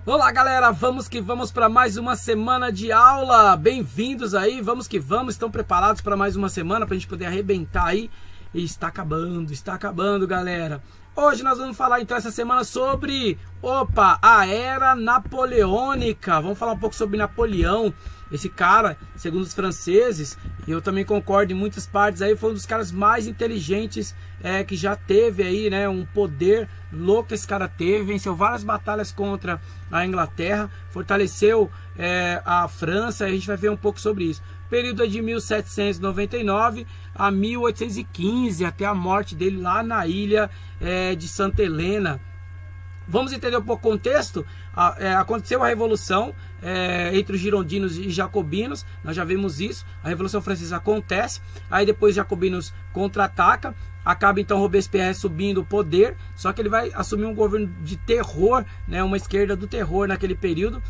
Olá galera, vamos que vamos para mais uma semana de aula. Bem-vindos aí, vamos que vamos. Estão preparados para mais uma semana para a gente poder arrebentar aí? E está acabando galera. Hoje nós vamos falar então essa semana sobre, a Era Napoleônica. Vamos falar um pouco sobre Napoleão. Esse cara, segundo os franceses, e eu também concordo em muitas partes aí, foi um dos caras mais inteligentes que já teve aí, né? Um poder louco esse cara teve, venceu várias batalhas contra a Inglaterra, fortaleceu a França, e a gente vai ver um pouco sobre isso. Período de 1799 a 1815, até a morte dele lá na ilha de Santa Helena. Vamos entender um pouco o contexto. Aconteceu a Revolução entre os girondinos e jacobinos. Nós já vimos isso. A Revolução Francesa acontece. Aí depois os jacobinos contra-atacam. Acaba então Robespierre subindo o poder. Só que ele vai assumir um governo de terror, né? Uma esquerda do terror naquele período.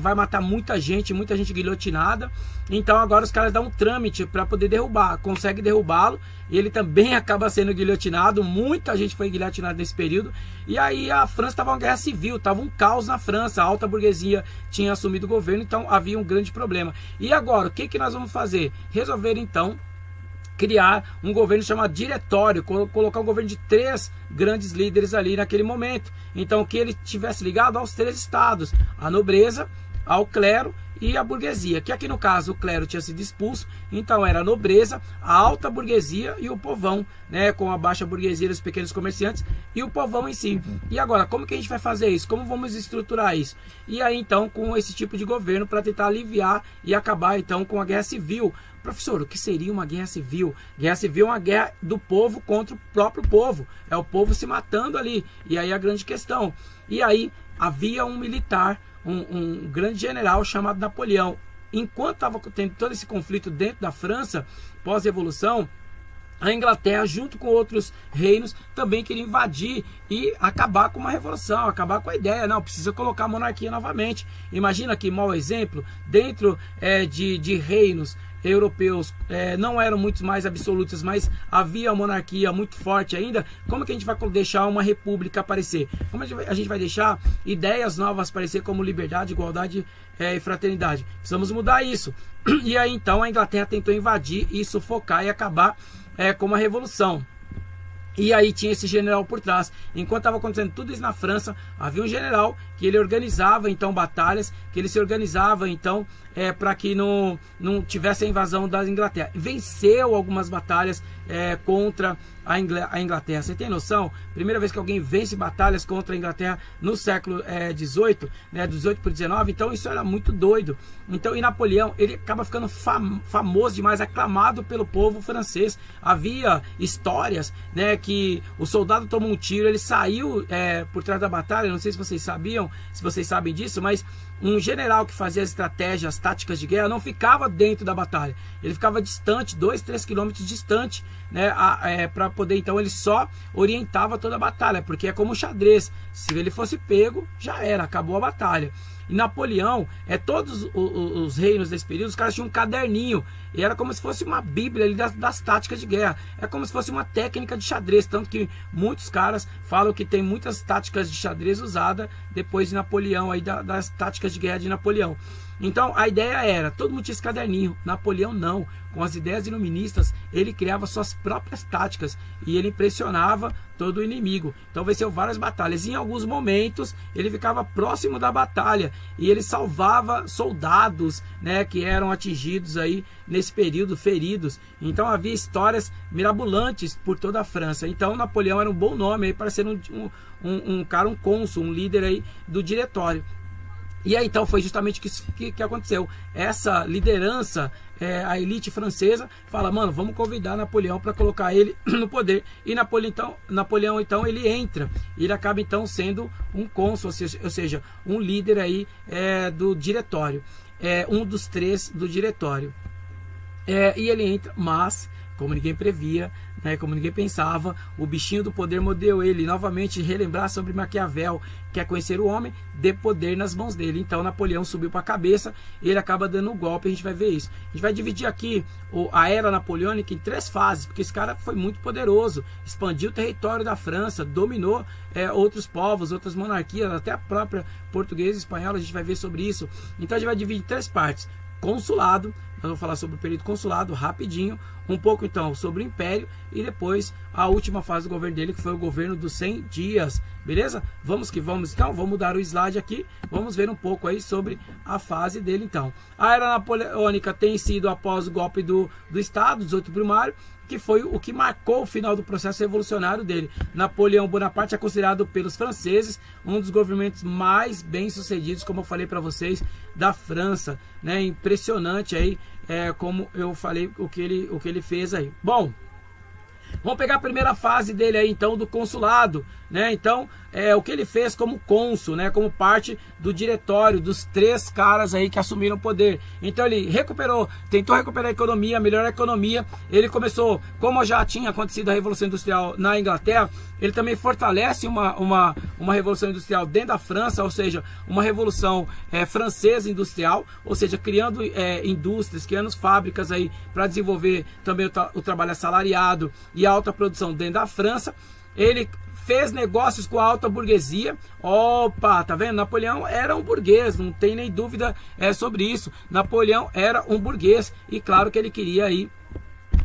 Vai matar muita gente guilhotinada. Então agora os caras dão um trâmite para poder derrubar. Consegue derrubá-lo. E ele também acaba sendo guilhotinado. Muita gente foi guilhotinada nesse período. E aí a França estava uma guerra civil. Estava um caos na França. A alta burguesia tinha assumido o governo. Então havia um grande problema. E agora, o que nós vamos fazer? Resolver então criar um governo chamado diretório, colocar um governo de 3 grandes líderes ali naquele momento. Então que ele tivesse ligado aos 3 estados, a nobreza, ao clero e a burguesia, que aqui no caso o clero tinha sido expulso, então era a nobreza, a alta burguesia e o povão, né, com a baixa burguesia dos pequenos comerciantes e o povão em si. E agora, como que a gente vai fazer isso? Como vamos estruturar isso? E aí então com esse tipo de governo para tentar aliviar e acabar então com a guerra civil. Professor, o que seria uma guerra civil? Guerra civil é uma guerra do povo contra o próprio povo. É o povo se matando ali. E aí a grande questão. E aí havia um militar, um grande general chamado Napoleão. Enquanto estava tendo todo esse conflito dentro da França, pós-revolução, a Inglaterra, junto com outros reinos, também queria invadir e acabar com uma revolução, acabar com a ideia. Não, precisa colocar a monarquia novamente. Imagina que mau exemplo, dentro de reinos europeus, não eram muito mais absolutas, mas havia uma monarquia muito forte ainda. Como que a gente vai deixar uma república aparecer? Como a gente vai deixar ideias novas aparecer, como liberdade, igualdade e fraternidade? Precisamos mudar isso. E aí então a Inglaterra tentou invadir e sufocar e acabar com uma revolução. E aí tinha esse general por trás. Enquanto estava acontecendo tudo isso na França, havia um general que ele organizava então batalhas, que ele se organizava então para que não tivesse a invasão da Inglaterra. Venceu algumas batalhas contra a Inglaterra. Você tem noção? Primeira vez que alguém vence batalhas contra a Inglaterra no século XVIII, né, do 18 para o 19, então isso era muito doido. Então, e Napoleão, ele acaba ficando famoso demais, aclamado pelo povo francês. Havia histórias, né, que o soldado tomou um tiro, ele saiu por trás da batalha. Não sei se vocês sabiam, se vocês sabem disso, mas um general que fazia as estratégias, as táticas de guerra, não ficava dentro da batalha. Ele ficava distante, 2, 3 quilômetros distante, né, para poder, então, ele só orientava toda a batalha, porque é como o xadrez. Se ele fosse pego, já era, acabou a batalha. E Napoleão, todos os reinos desse período, os caras tinham um caderninho, e era como se fosse uma bíblia ali das táticas de guerra. É como se fosse uma técnica de xadrez, tanto que muitos caras falam que tem muitas táticas de xadrez usadas depois de Napoleão, aí das táticas de guerra de Napoleão. Então a ideia era, todo mundo tinha esse caderninho. Napoleão não, com as ideias iluministas, ele criava suas próprias táticas e ele impressionava todo o inimigo. Então venceu várias batalhas. Em alguns momentos ele ficava próximo da batalha e ele salvava soldados, né, que eram atingidos aí nesse período, feridos. Então havia histórias mirabolantes por toda a França. Então Napoleão era um bom nome aí para ser um cara, um cônsul, um líder aí do diretório. E aí então foi justamente o que aconteceu. Essa liderança, a elite francesa, fala, mano, vamos convidar Napoleão para colocar ele no poder. E Napoleão então ele entra, ele acaba então sendo um cônsul, ou seja, um líder aí do diretório, um dos 3 do diretório. E ele entra, mas como ninguém previa, né, como ninguém pensava, o bichinho do poder mordeu ele. Novamente, relembrar sobre Maquiavel, quer conhecer o homem, dê poder nas mãos dele. Então Napoleão subiu para a cabeça e ele acaba dando um golpe. A gente vai ver isso. A gente vai dividir aqui a era napoleônica em 3 fases, porque esse cara foi muito poderoso, expandiu o território da França, dominou outros povos, outras monarquias, até a própria portuguesa e espanhola. A gente vai ver sobre isso. Então a gente vai dividir em 3 partes. Consulado, nós vamos falar sobre o período consulado rapidinho, um pouco então sobre o Império e depois a última fase do governo dele, que foi o governo dos 100 dias, beleza? Vamos que vamos então, vamos mudar o slide aqui, vamos ver um pouco aí sobre a fase dele então. A era napoleônica tem sido após o golpe do Estado, 18 Brumário, que foi o que marcou o final do processo revolucionário dele. Napoleão Bonaparte é considerado pelos franceses um dos governantes mais bem-sucedidos, como eu falei para vocês, da França, né? Impressionante aí, como eu falei, o que ele fez aí. Bom, vamos pegar a primeira fase dele aí, então, do consulado, né? Então, o que ele fez como cônsul, né? Como parte do diretório dos 3 caras aí que assumiram o poder. Então, ele tentou recuperar a economia, melhorar a economia. Ele começou, como já tinha acontecido a Revolução Industrial na Inglaterra, ele também fortalece uma Revolução Industrial dentro da França, ou seja, uma Revolução francesa industrial, ou seja, criando indústrias, criando fábricas aí para desenvolver também o trabalho assalariado e a alta produção dentro da França. Ele fez negócios com a alta burguesia. Opa, tá vendo? Napoleão era um burguês, não tem nem dúvida sobre isso. Napoleão era um burguês e claro que ele queria aí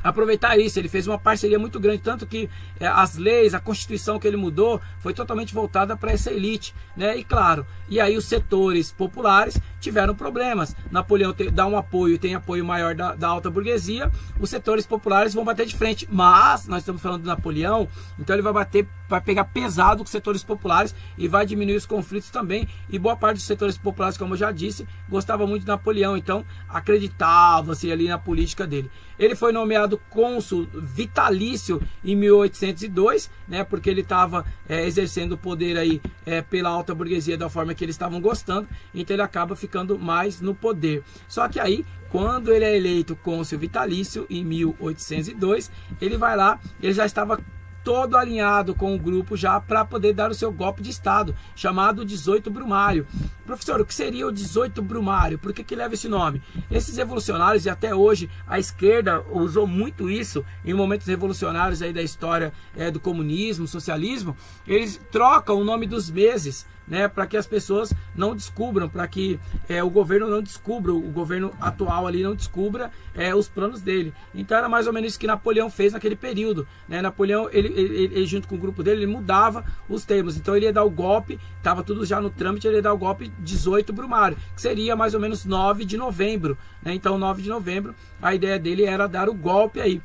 aproveitar isso. Ele fez uma parceria muito grande, tanto que as leis, a Constituição que ele mudou foi totalmente voltada para essa elite, né? E claro, e aí os setores populares tiveram problemas. Napoleão dá um apoio, tem apoio maior da alta burguesia, os setores populares vão bater de frente, mas nós estamos falando do Napoleão, então ele vai pegar pesado com os setores populares e vai diminuir os conflitos também, e boa parte dos setores populares, como eu já disse, gostava muito de Napoleão, então acreditava-se ali na política dele. Ele foi nomeado cônsul vitalício em 1802, né, porque ele estava exercendo o poder aí pela alta burguesia da forma que eles estavam gostando, então ele acaba ficando mais no poder. Só que aí, quando ele é eleito cônsul vitalício em 1802, ele vai lá, ele já estava todo alinhado com o grupo já para poder dar o seu golpe de Estado, chamado 18 Brumário. Professor, o que seria o 18 Brumário? Por que leva esse nome? Esses revolucionários, e até hoje a esquerda usou muito isso em momentos revolucionários aí da história do comunismo, socialismo, eles trocam o nome dos meses, né, para que as pessoas não descubram, para que o governo não descubra, o governo atual ali não descubra os planos dele. Então era mais ou menos isso que Napoleão fez naquele período, né? Napoleão, ele junto com o grupo dele, ele mudava os termos. Então ele ia dar o golpe, estava tudo já no trâmite, ele ia dar o golpe 18 Brumário, que seria mais ou menos 9 de novembro, né? Então 9 de novembro, a ideia dele era dar o golpe aí.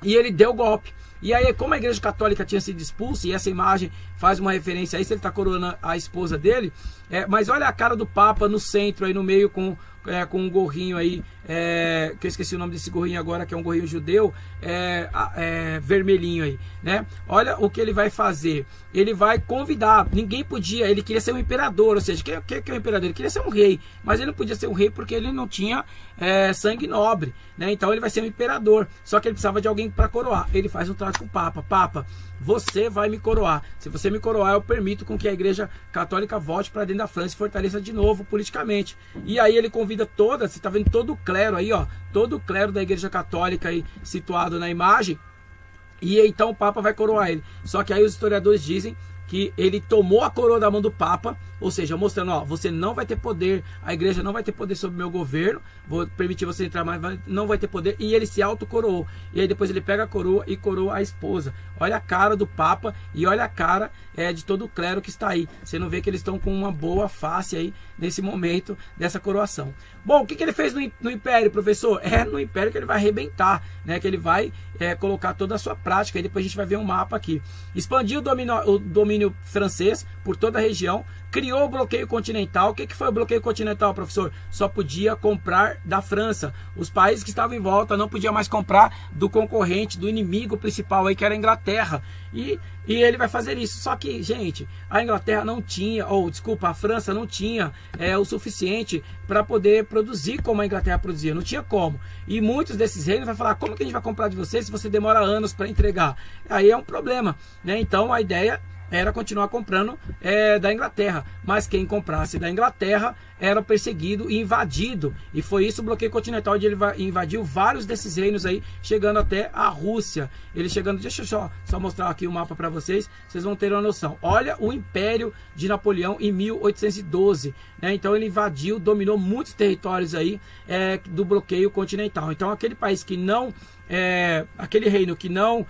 E ele deu o golpe. E aí, como a Igreja Católica tinha sido expulsa, e essa imagem faz uma referência aí, se ele está coroando a esposa dele, mas olha a cara do Papa no centro, aí no meio, com um gorrinho aí, que eu esqueci o nome desse gorrinho agora, que é um gorrinho judeu, vermelhinho aí, né? Olha o que ele vai fazer. Ele vai convidar, ninguém podia, ele queria ser um imperador, ou seja, o que é um imperador? Ele queria ser um rei, mas ele não podia ser um rei porque ele não tinha sangue nobre, né? Então ele vai ser um imperador, só que ele precisava de alguém para coroar. Ele faz um trato com o Papa. Papa, você vai me coroar. Se você me coroar, eu permito com que a Igreja Católica volte para dentro da França e fortaleça de novo politicamente. E aí ele convida você está vendo todo o clero aí, ó, todo o clero da Igreja Católica aí situado na imagem, e então o Papa vai coroar ele. Só que aí os historiadores dizem que ele tomou a coroa da mão do Papa, ou seja, mostrando, ó, você não vai ter poder, a igreja não vai ter poder sobre o meu governo, vou permitir você entrar, mas não vai ter poder, e ele se autocoroou. E aí depois ele pega a coroa e coroa a esposa. Olha a cara do Papa e olha a cara de todo o clero que está aí. Você não vê que eles estão com uma boa face aí nesse momento dessa coroação. Bom, o que ele fez no Império, professor? É no Império que ele vai arrebentar, né? Que ele vai colocar toda a sua prática. E depois a gente vai ver um mapa aqui. Expandiu o domínio francês por toda a região, criou o bloqueio continental. O que foi o bloqueio continental, professor? Só podia comprar da França. Os países que estavam em volta não podiam mais comprar do concorrente, do inimigo principal aí, que era a Inglaterra. E ele vai fazer isso. Só que, gente, a Inglaterra não tinha, a França não tinha o suficiente para poder produzir como a Inglaterra produzia. Não tinha como. E muitos desses reinos vão falar, como que a gente vai comprar de você se você demora anos para entregar? Aí é um problema, né? Então a ideia era continuar comprando da Inglaterra, mas quem comprasse da Inglaterra era perseguido e invadido, e foi isso o bloqueio continental, onde ele invadiu vários desses reinos aí, chegando até a Rússia. Ele chegando, deixa eu só mostrar aqui o mapa para vocês vão terem uma noção. Olha o Império de Napoleão em 1812, né? Então ele invadiu, dominou muitos territórios aí do bloqueio continental. Então aquele país que não aquele reino que não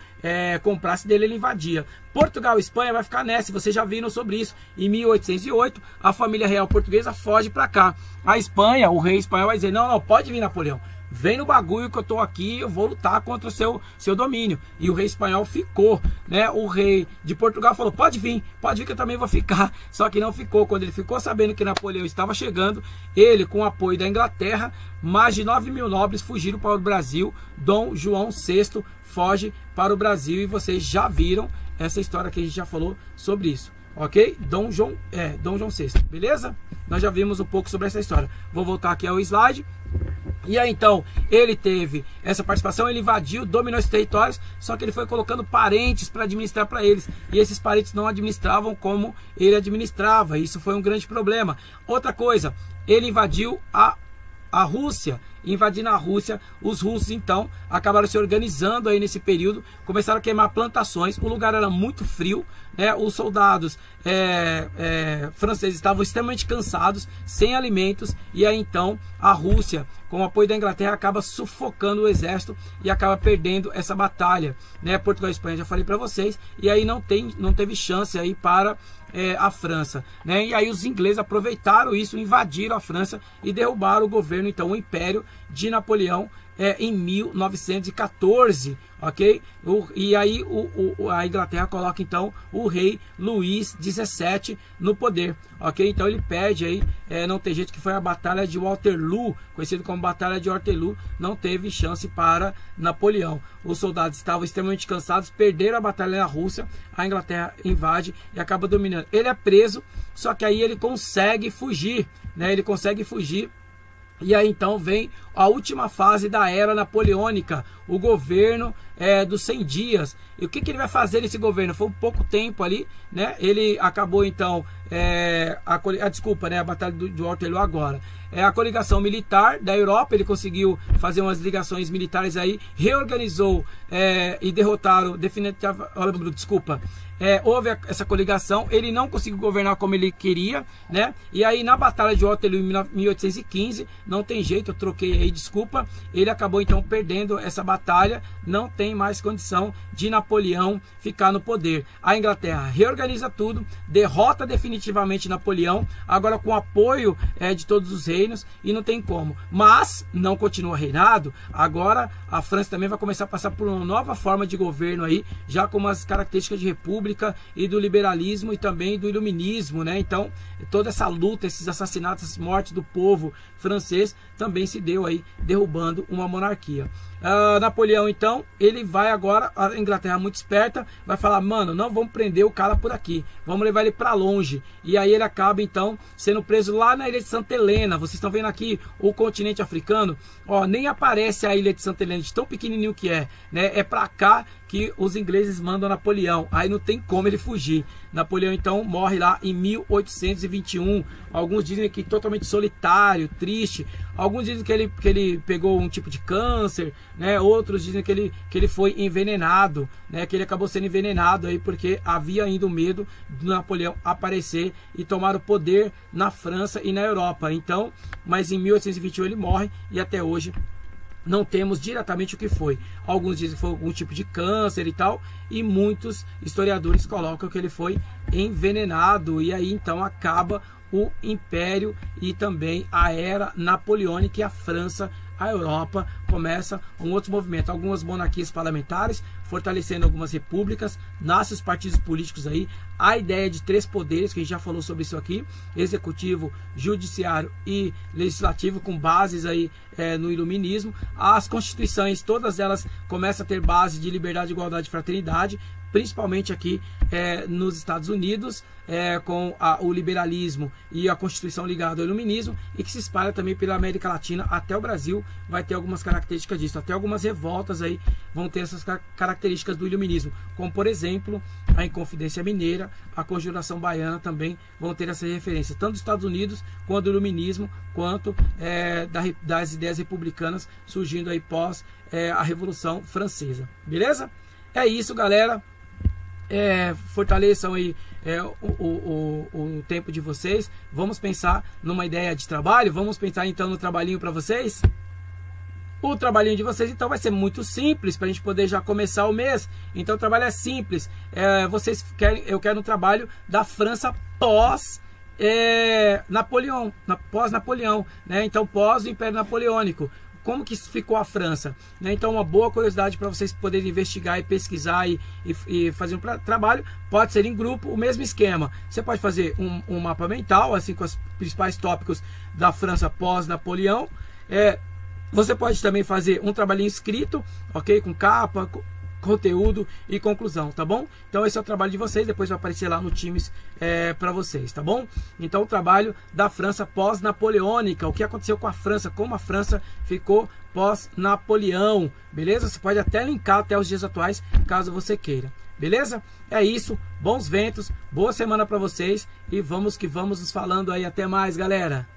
comprasse dele, ele invadia. Portugal e Espanha vai ficar nessa, vocês já viram sobre isso. Em 1808, a família real portuguesa foge para cá. A Espanha, o rei espanhol vai dizer, não, pode vir, Napoleão. Vem no bagulho que eu tô aqui, eu vou lutar contra o seu domínio. E o rei espanhol ficou, né? O rei de Portugal falou, pode vir que eu também vou ficar. Só que não ficou. Quando ele ficou sabendo que Napoleão estava chegando, ele, com o apoio da Inglaterra, mais de 9.000 nobres fugiram para o Brasil. Dom João VI foge para o Brasil, e vocês já viram essa história que a gente já falou sobre isso. Ok? Dom João VI, beleza? Nós já vimos um pouco sobre essa história. Vou voltar aqui ao slide. E aí então, ele teve essa participação, ele invadiu, dominou esses territórios, só que ele foi colocando parentes para administrar para eles. E esses parentes não administravam como ele administrava. Isso foi um grande problema. Outra coisa, ele invadiu a Rússia. Invadindo a Rússia, os russos então acabaram se organizando aí nesse período, começaram a queimar plantações. O lugar era muito frio, né? Os soldados franceses estavam extremamente cansados, sem alimentos, e aí então a Rússia, com o apoio da Inglaterra, acaba sufocando o exército e acaba perdendo essa batalha, né? Portugal e Espanha, já falei para vocês, e aí não teve chance aí para a França, né? E aí os ingleses aproveitaram isso, invadiram a França e derrubaram o governo, então o Império de Napoleão em 1914, ok? E aí a Inglaterra coloca então o rei Luís XVII no poder, ok? Então ele perde aí, não tem jeito, que foi a Batalha de Waterloo, conhecido como Batalha de Waterloo, não teve chance para Napoleão. Os soldados estavam extremamente cansados, perderam a batalha na Rússia, a Inglaterra invade e acaba dominando. Ele é preso, só que aí ele consegue fugir, né? Ele consegue fugir. E aí então vem a última fase da era napoleônica, o governo dos 100 dias. E o que ele vai fazer nesse governo? Foi um pouco tempo ali, né? Ele acabou então, a batalha de Waterloo agora. A coligação militar da Europa, ele conseguiu fazer umas ligações militares aí, reorganizou e derrotaram definitivamente, houve essa coligação, ele não conseguiu governar como ele queria, né? E aí na batalha de Waterloo em 1815, não tem jeito, eu troquei aí, desculpa, ele acabou então perdendo essa batalha, não tem mais condição de Napoleão ficar no poder. A Inglaterra reorganiza tudo, derrota definitivamente Napoleão, agora com apoio de todos os reinos, e não tem como. Mas não continua reinado, agora a França também vai começar a passar por uma nova forma de governo aí, já com as características de república e do liberalismo e também do iluminismo, né? Então toda essa luta, esses assassinatos, essas mortes do povo francês também se deu aí, derrubando uma monarquia. Napoleão então, ele vai agora, a Inglaterra muito esperta, vai falar, mano, não vamos prender o cara por aqui, vamos levar ele para longe. E aí ele acaba então sendo preso lá na ilha de Santa Helena. Vocês estão vendo aqui o continente africano, ó, nem aparece a ilha de Santa Helena, de tão pequenininho que é, né? É para cá que os ingleses mandam Napoleão, aí não tem como ele fugir. Napoleão então morre lá em 1821, alguns dizem que totalmente solitário, triste, alguns dizem que ele pegou um tipo de câncer, né? Outros dizem que ele foi envenenado, né? Que ele acabou sendo envenenado aí porque havia ainda o medo do Napoleão aparecer e tomar o poder na França e na Europa. Então, mas em 1821 ele morre e até hoje não temos diretamente o que foi. Alguns dizem que foi algum tipo de câncer e tal, e muitos historiadores colocam que ele foi envenenado, e aí então acaba o Império e também a era napoleônica, e a França a Europa começa um outro movimento, algumas monarquias parlamentares fortalecendo algumas repúblicas, nascem os partidos políticos aí, a ideia de 3 poderes, que a gente já falou sobre isso aqui, executivo, judiciário e legislativo, com bases aí no iluminismo. As constituições, todas elas começam a ter base de liberdade, igualdade e fraternidade, principalmente aqui nos Estados Unidos, com o liberalismo e a Constituição ligada ao iluminismo, e que se espalha também pela América Latina, até o Brasil vai ter algumas características disso, até algumas revoltas aí vão ter essas características do iluminismo, como por exemplo a Inconfidência Mineira, a Conjuração Baiana também vão ter essa referência, tanto dos Estados Unidos quanto do iluminismo, quanto das ideias republicanas surgindo aí pós a Revolução Francesa, beleza? É isso, galera. Fortaleçam aí o tempo de vocês. Vamos pensar numa ideia de trabalho. Vamos pensar então no trabalhinho para vocês. O trabalhinho de vocês então vai ser muito simples para a gente poder já começar o mês. Então o trabalho é simples. Eu quero um trabalho da França pós Napoleão, pós-Napoleão, né? Então pós o Império Napoleônico. Como que ficou a França, né? Então uma boa curiosidade para vocês poderem investigar e pesquisar e fazer um trabalho. Pode ser em grupo, o mesmo esquema. Você pode fazer um mapa mental, assim, com os principais tópicos da França pós-Napoleão. Você pode também fazer um trabalhinho escrito, ok? Com capa, conteúdo e conclusão, tá bom? Então esse é o trabalho de vocês, depois vai aparecer lá no Teams para vocês, tá bom? Então o trabalho da França pós-napoleônica, o que aconteceu com a França, como a França ficou pós-Napoleão, beleza? Você pode até linkar até os dias atuais, caso você queira, beleza? É isso, bons ventos, boa semana para vocês e vamos que vamos nos falando aí, até mais, galera!